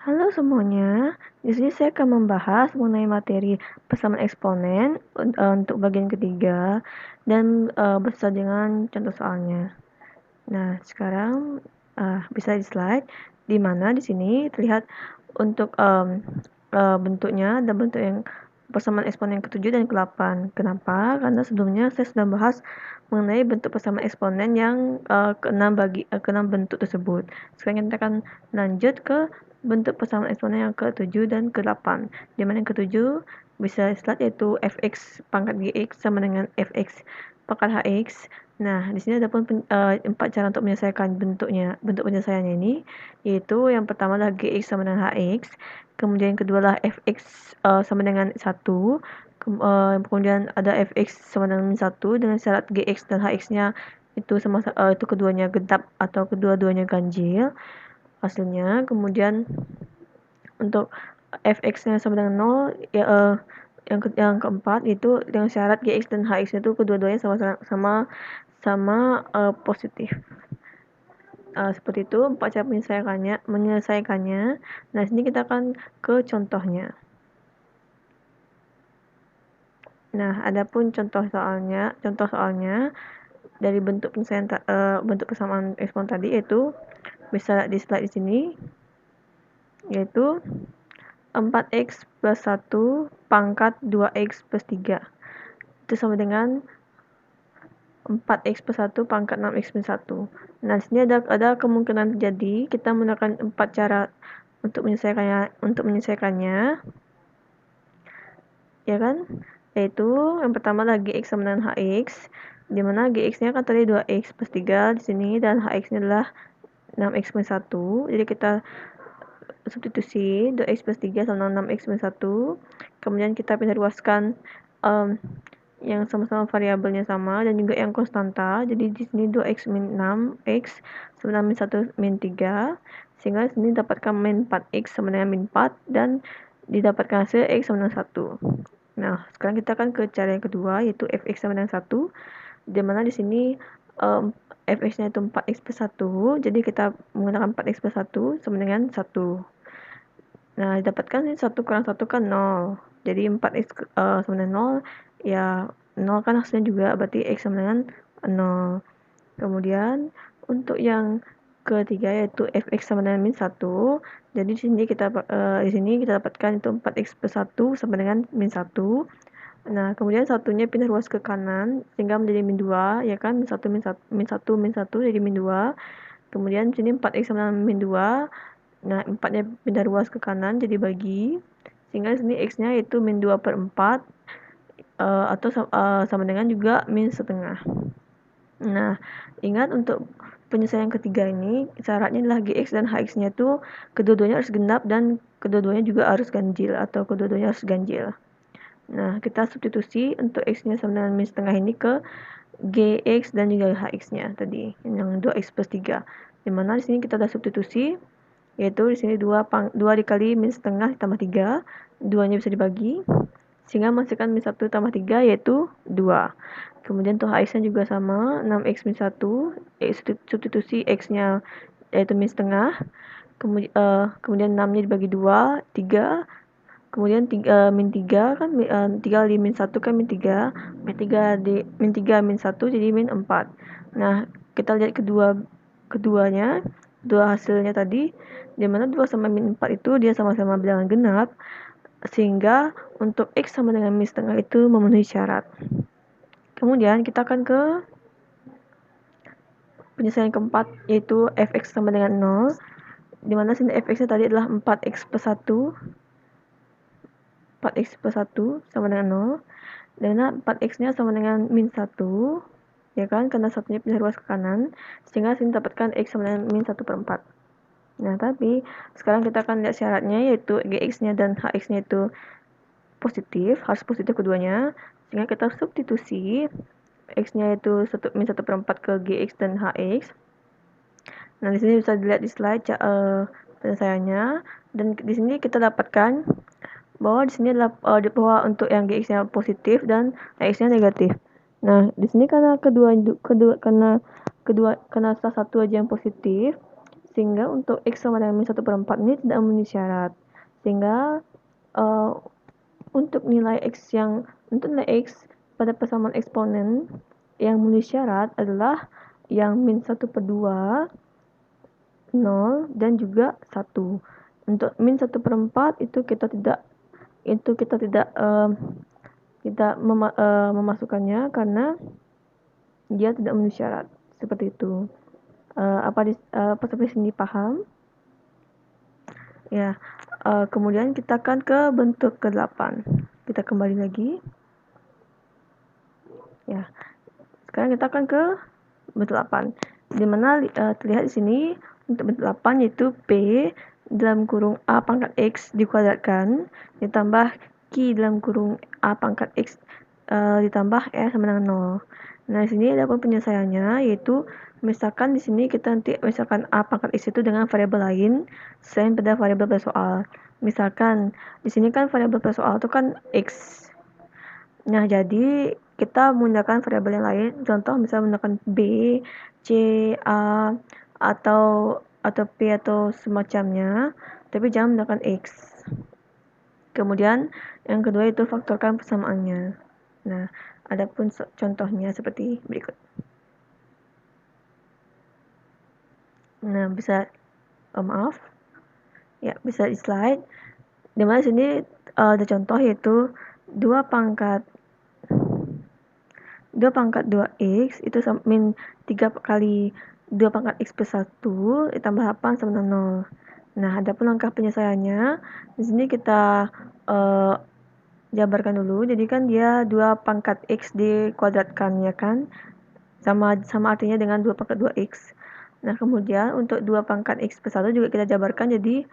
Halo semuanya, di sini saya akan membahas mengenai materi persamaan eksponen untuk bagian ketiga dan beserta dengan contoh soalnya. Nah, sekarang bisa di slide, di mana di sini terlihat untuk bentuknya dan bentuk yang persamaan eksponen ke-7 dan ke-8. Kenapa? Karena sebelumnya saya sudah bahas mengenai bentuk persamaan eksponen yang ke-6 bentuk tersebut. Sekarang kita akan lanjut ke bentuk persamaan eksponen yang ke-7 dan ke-8. Di mana yang ke-7 bisa slide yaitu fx pangkat gx sama dengan fx pangkat hx. Nah, di sini ada pun 4 cara untuk menyelesaikan bentuk penyelesaiannya ini, yaitu yang pertama adalah gx sama dengan hx, kemudian yang kedua adalah fx sama dengan 1, kemudian ada fx sama dengan 1 dengan syarat gx dan hx-nya itu itu keduanya genap atau kedua-duanya ganjil hasilnya. Kemudian untuk fx-nya sama dengan 0 ya, yang keempat itu dengan syarat gx dan hx itu kedua-duanya sama positif. Seperti itu 4 cara menyelesaikannya. Nah, sini kita akan ke contohnya. Nah, adapun contoh soalnya dari bentuk persamaan ekspon tadi yaitu bisa di slide di sini, yaitu 4x plus 1 pangkat 2x plus 3. Itu sama dengan 4x plus 1 pangkat 6x plus 1. Nah, di sini ada kemungkinan terjadi kita menggunakan 4 cara untuk menyelesaikannya. Ya kan? Yaitu yang pertama adalah gx sama dengan hx, di mana gx-nya kan tadi 2x plus 3 di sini dan hx-nya adalah 6x plus 1. Jadi kita substitusi 2x plus 3 sama 6x plus 1. Kemudian kita pindah ruaskan yang sama-sama variabelnya sama dan juga yang konstanta. Jadi di sini 2x min 6x sama min 1 min 3. Sehingga di sini dapatkan min 4x sama dengan min 4 dan didapatkan hasil x sama dengan 1. Nah, sekarang kita akan ke cara yang kedua yaitu fx sama dengan 1. Di mana di sini fx-nya itu 4x plus 1. Jadi kita menggunakan 4x plus 1 sama dengan 1. Nah, didapatkan 1 kurang 1 kan 0. Jadi 4x sama dengan 0, ya 0 kan hasilnya juga, berarti x sama dengan 0. Kemudian untuk yang ketiga yaitu fx sama dengan min 1. Jadi di sini kita dapatkan itu 4x plus 1 sama dengan min 1. Nah, kemudian satunya pindah ruas ke kanan sehingga menjadi min 2, ya kan? Min 1 min 1 jadi min 2. Kemudian di sini 4x sama dengan min 2. Nah, 4-nya pindah ruas ke kanan jadi bagi. Sehingga di sini x-nya yaitu min 2 per 4 atau sama dengan juga min setengah. Nah, ingat untuk penyelesaian ketiga ini syaratnya adalah gx dan hx-nya itu kedua-duanya harus genap dan kedua-duanya juga harus ganjil atau kedua-duanya harus ganjil. Nah, kita substitusi untuk x-nya sama dengan min setengah ini ke gx dan juga hx-nya tadi yang 2x plus 3. Dimana di sini kita ada substitusi, yaitu di sini 2 dikali min setengah ditambah 3, 2-nya bisa dibagi sehingga menghasilkan min 1 tambah 3 yaitu 2. Kemudian untuk hx-nya juga sama, 6x min 1, substitusi x-nya yaitu min setengah, kemudian 6-nya dibagi 2, 3, kemudian min 3 kan 3 kali min 1 kan min 3, min 3 min 1 jadi min 4. Nah, kita lihat kedua hasilnya tadi, di mana 2 sama min 4 itu dia sama-sama bilangan genap, sehingga untuk x sama dengan min setengah itu memenuhi syarat. Kemudian kita akan ke penyelesaian keempat, yaitu fx sama dengan 0, di mana sini fx-nya tadi adalah 4x plus 1, 4x plus 1 sama dengan 0, dan 4x-nya sama dengan min 1, ya kan, karena satunya pindah ruas ke kanan, sehingga sini dapatkan x sama dengan min 1 per 4. Nah, tapi sekarang kita akan lihat syaratnya, yaitu gx-nya dan hx-nya itu positif, harus positif keduanya, sehingga kita substitusi x-nya itu min 1 per 4 ke gx dan hx. Nah, di sini bisa dilihat di slide penyelesaiannya, dan di sini kita dapatkan bahwa di sini adalah bahwa untuk yang gx-nya positif dan hx-nya negatif. Nah, di sini karena salah satu aja yang positif, Sehingga untuk X sama dengan min 1/4 ini tidak memenuhi syarat. Sehingga untuk nilai X pada persamaan eksponen yang memenuhi syarat adalah yang min 1/2, 0, dan juga 1. Untuk min 1/4 itu kita tidak memasukkannya karena dia tidak memenuhi syarat. Seperti itu. Apa sampai sini paham? Ya. Kemudian kita akan ke bentuk ke-8. Kita kembali lagi. Ya. Sekarang kita akan ke bentuk 8. Di mana terlihat di sini untuk bentuk 8 yaitu P dalam kurung A pangkat X dikuadratkan ditambah Q dalam kurung A pangkat X ditambah R sama dengan 0. Nah, di sini ada penyelesaiannya yaitu misalkan di sini kita nanti misalkan A pangkat X itu dengan variabel lain selain pada variabel pada soal. Misalkan di sini kan variabel pada soal itu kan X. Nah, jadi kita menggunakan variabel yang lain, contoh misalnya menggunakan B, C, A, atau P atau semacamnya, tapi jangan menggunakan X. Kemudian yang kedua itu faktorkan persamaannya. Nah, adapun contohnya seperti berikut. Nah, bisa bisa di slide. Dimana sini ada contoh yaitu 2 pangkat 2x itu min 3 kali 2 pangkat x plus 1 ditambah 8 sama dengan 0. Nah, adapun langkah penyelesaiannya, di sini kita jabarkan dulu. Jadi kan dia 2 pangkat x dikuadratkan, ya kan? Sama artinya dengan 2 pangkat 2x. Nah, kemudian untuk 2 pangkat x plus 1 juga kita jabarkan jadi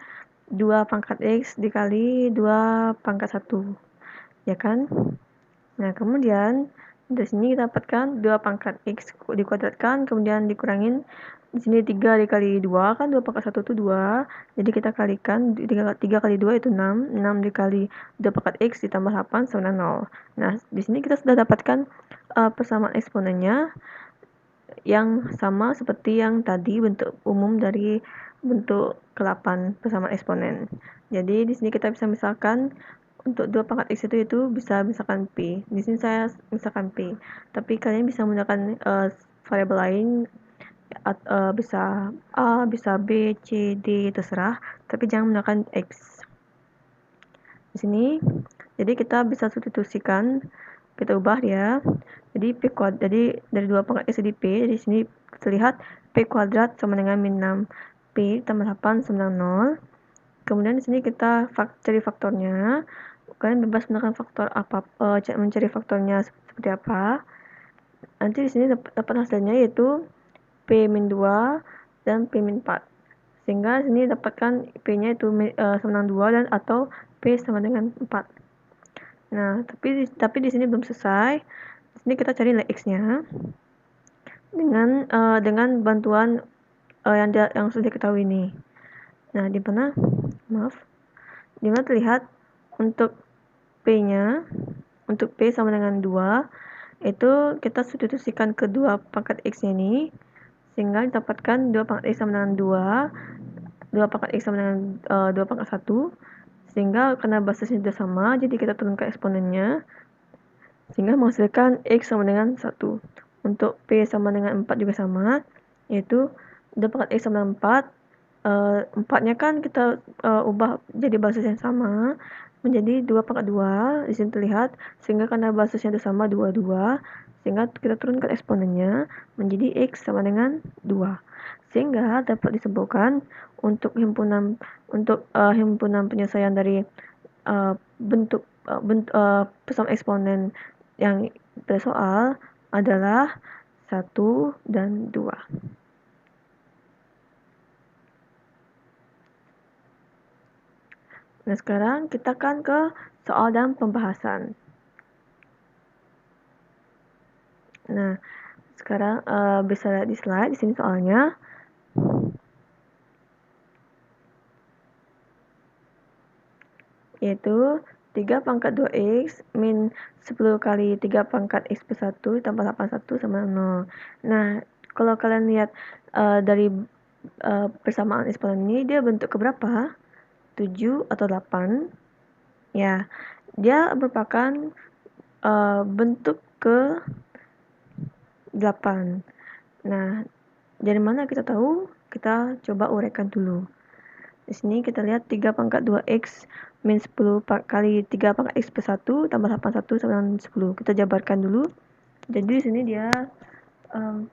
2 pangkat x dikali 2 pangkat 1. Ya kan? Nah, kemudian dari sini kita dapatkan 2 pangkat x dikuadratkan, kemudian dikurangin di sini 3 dikali 2 kan 2 pangkat 1 itu 2. Jadi kita kalikan 3 kali 2 itu 6. 6 dikali 2 pangkat x ditambah 8 sama 0. Nah, di sini kita sudah dapatkan persamaan eksponennya yang sama seperti yang tadi bentuk umum dari bentuk ke-8 persamaan eksponen. Jadi di sini kita bisa misalkan untuk 2 pangkat x itu bisa misalkan P. Di sini saya misalkan P. Tapi kalian bisa menggunakan variabel lain, bisa A, bisa B, C, D, terserah. Tapi jangan menggunakan X. Di sini, jadi kita bisa substitusikan, kita ubah ya. Jadi jadi dari 2 pangkat x jadi P. Di sini terlihat P kuadrat sama dengan min 6. P tambah 8 sama dengan 0. Kemudian di sini kita cari faktornya. Kalian bebas menggunakan faktor apa, mencari faktornya seperti apa. Nanti di sini dapat hasilnya yaitu P-2 dan P-4. Sehingga di sini dapatkan P-nya itu sama dengan 2 dan atau P sama dengan 4. Nah, tapi di sini belum selesai. Di sini kita cari nilai X-nya dengan bantuan yang sudah diketahui ini. Nah, di mana terlihat untuk P-nya, untuk P sama dengan 2, itu kita substitusikan kedua pangkat X-nya ini, sehingga didapatkan 2 pangkat X sama dengan 2 pangkat X sama dengan 2 pangkat 1, sehingga karena basisnya sudah sama, jadi kita turunkan eksponennya, sehingga menghasilkan X sama dengan 1. Untuk P sama dengan 4 juga sama, yaitu 2 pangkat X sama dengan 4, 4-nya kan kita ubah jadi basis yang sama, menjadi 2 pangkat 2, di sini terlihat, sehingga karena basisnya itu sama 2, sehingga kita turunkan eksponennya menjadi X sama dengan 2. Sehingga dapat disebutkan untuk himpunan penyelesaian dari bentuk persamaan eksponen yang bersoal adalah 1 dan 2. Nah, sekarang kita akan ke soal dan pembahasan. Nah, sekarang bisa lihat di slide, di sini soalnya. Yaitu 3 pangkat 2x min 10 kali 3 pangkat x plus 1 tambah 81 sama 0. Nah, kalau kalian lihat dari persamaan eksponen ini dia bentuk keberapa? 7 atau 8? Ya, dia merupakan bentuk ke 8. Nah, dari mana kita tahu? Kita coba uraikan dulu. Di sini kita lihat 3 pangkat 2x min 10 kali 3 pangkat x plus 1 tambah 81 sama dengan 10. Kita jabarkan dulu. Jadi di sini dia 3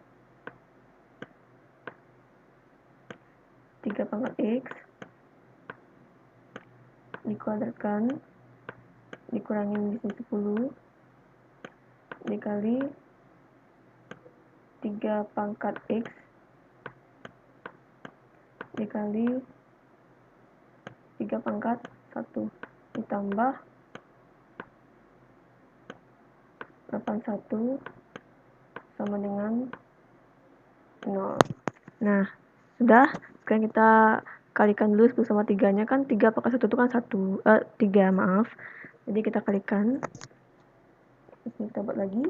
pangkat x dikuadratkan dikurangin di sini 10 dikali 3 pangkat x dikali 3 pangkat 1 ditambah 81 sama dengan 0. Nah, sudah. Sekarang kita kalikan dulu 10 sama 3-nya kan 3 pangkat 1 itu kan 3, maaf. Jadi kita kalikan. Ini kita buat lagi.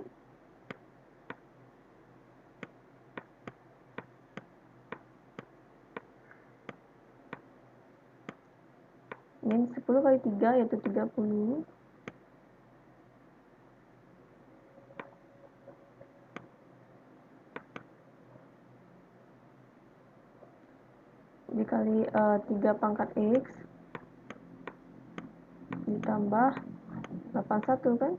Min 10 kali 3 yaitu 30. Dikali 3 pangkat x ditambah 81 kan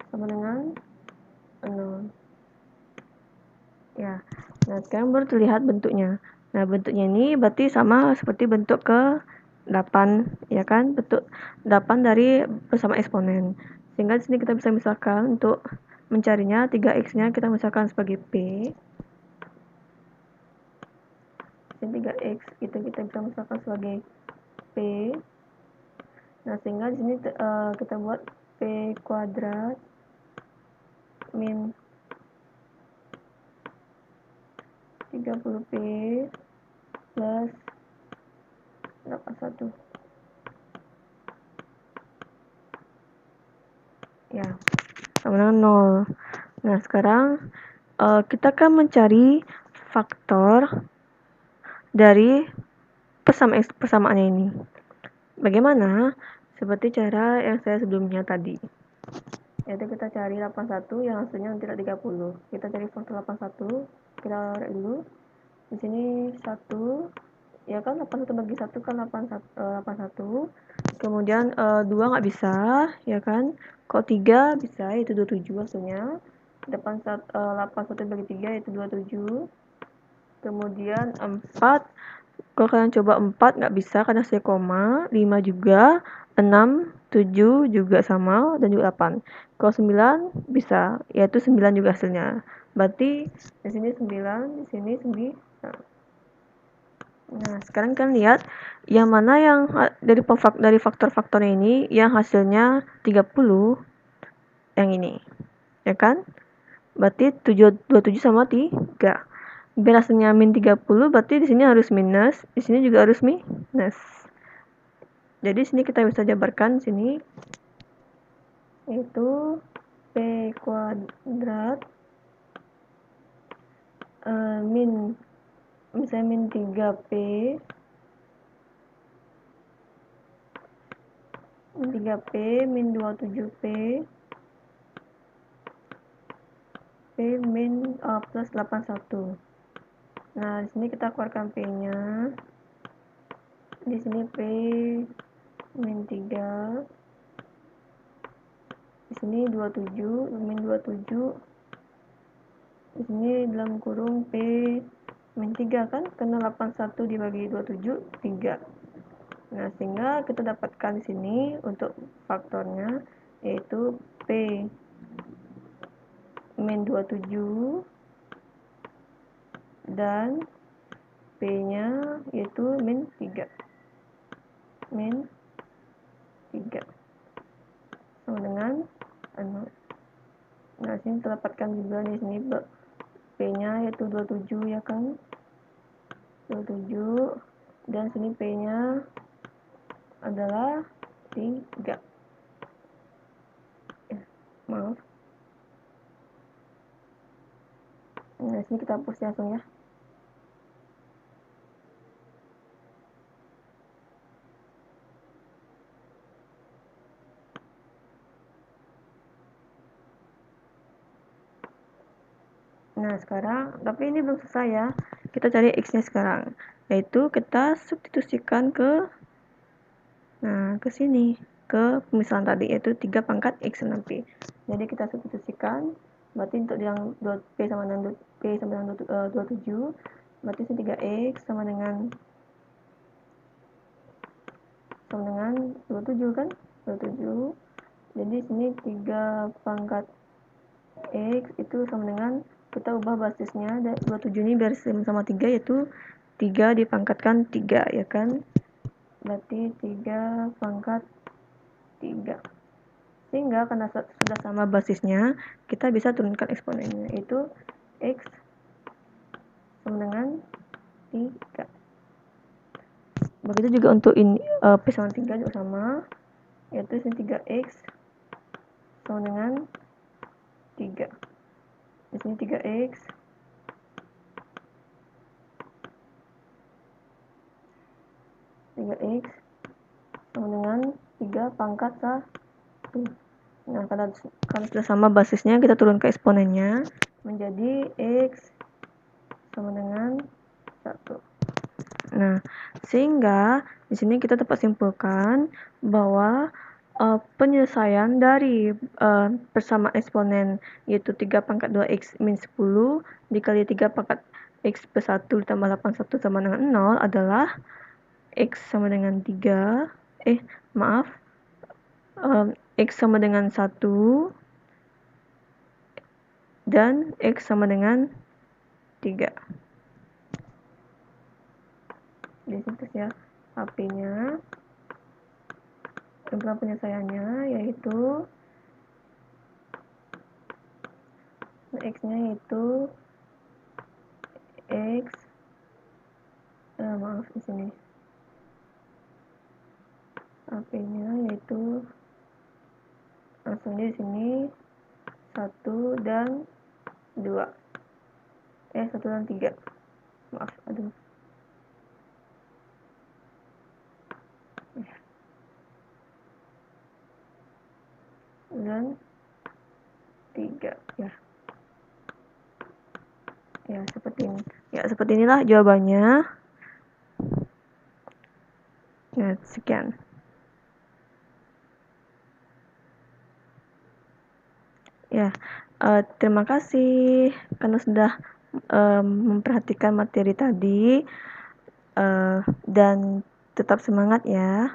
sama dengan 0. Ya, nah sekarang baru terlihat bentuknya. Nah, bentuknya ini berarti sama seperti bentuk ke 8, ya kan? Bentuk 8 dari bersama eksponen. Sehingga di sini kita bisa misalkan untuk mencarinya 3x-nya kita misalkan sebagai P. Ini 3x itu kita bisa misalkan sebagai P. Nah, sehingga di sini kita buat P kuadrat min 30P plus 81. Ya, sama dengan 0. Nah, sekarang kita akan mencari faktor dari persamaannya ini. Bagaimana? Seperti cara yang saya sebelumnya tadi. Yaitu kita cari 81 yang hasilnya nanti 30. Kita cari faktor 81. Kita lihat dulu. Di sini 1, ya kan 81 bagi 1 kan 81. Kemudian 2 nggak bisa, ya kan? Kok 3 bisa, yaitu 27 hasilnya. 81 bagi 3 yaitu 27. Kemudian 4, kalau kalian coba 4 nggak bisa karena hasilnya koma. 5 juga, 6, 7 juga sama, dan juga 8. Kalau 9 bisa, yaitu 9 juga hasilnya. Berarti di sini 9, di sini 9. Nah, sekarang kalian lihat yang mana yang dari faktor-faktornya ini yang hasilnya 30, yang ini. Ya kan? Berarti 27 sama 3. Biar hasilnya min 30, berarti di sini harus minus, di sini juga harus minus. Jadi sini kita bisa jabarkan sini yaitu P kuadrat misalnya min 3P min 27P min plus 81. Nah, di sini kita keluarkan P-nya. Di sini P min 3. Di sini 27 min 27. Di sini dalam kurung P min 3 kan, karena 81 dibagi 27 3. Nah, sehingga kita dapatkan di sini untuk faktornya yaitu P min 27 dan P-nya yaitu min 3. Min 3 sama dengan 0. Nah, sini terdapatkan juga di sini P-nya yaitu 27, ya kan? 27, dan sini P-nya adalah 3. Maaf. Nah, sini kita hapus langsung ya. Nah, sekarang, tapi ini belum selesai ya. Kita cari X-nya sekarang. Yaitu kita substitusikan ke sini. Ke pemisahan tadi, yaitu 3 pangkat X nanti. Jadi kita substitusikan, berarti untuk yang P sama dengan 27, berarti sini 3X sama dengan 27 kan? 27. Jadi sini 3 pangkat X itu sama dengan, kita ubah basisnya 27 ini biar sama 3, yaitu 3 dipangkatkan 3 ya kan, berarti 3 pangkat 3, sehingga karena sudah sama basisnya kita bisa turunkan eksponennya, yaitu X sama dengan 3. Begitu juga untuk ini, P sama 3 juga sama, yaitu sini 3X sama dengan 3. Di sini 3X sama dengan 3 pangkat 1. Nah, karena sudah sama basisnya, kita turun ke eksponennya menjadi X sama dengan 1. Nah, sehingga di sini kita dapat simpulkan bahwa penyelesaian dari persamaan eksponen, yaitu 3 pangkat 2x min 10 dikali 3 pangkat x plus 1 ditambah 81 sama dengan 0 adalah x sama dengan 3, x sama dengan 1 dan x sama dengan 3. Di situ ya HP-nya. Jumlah penyelesaiannya yaitu X-nya yaitu X di sini HP-nya yaitu langsung di sini 1 dan 2, 1 dan 3, dan 3 ya seperti inilah jawabannya. Nah, sekian. Ya, terima kasih karena sudah memperhatikan materi tadi, dan tetap semangat ya.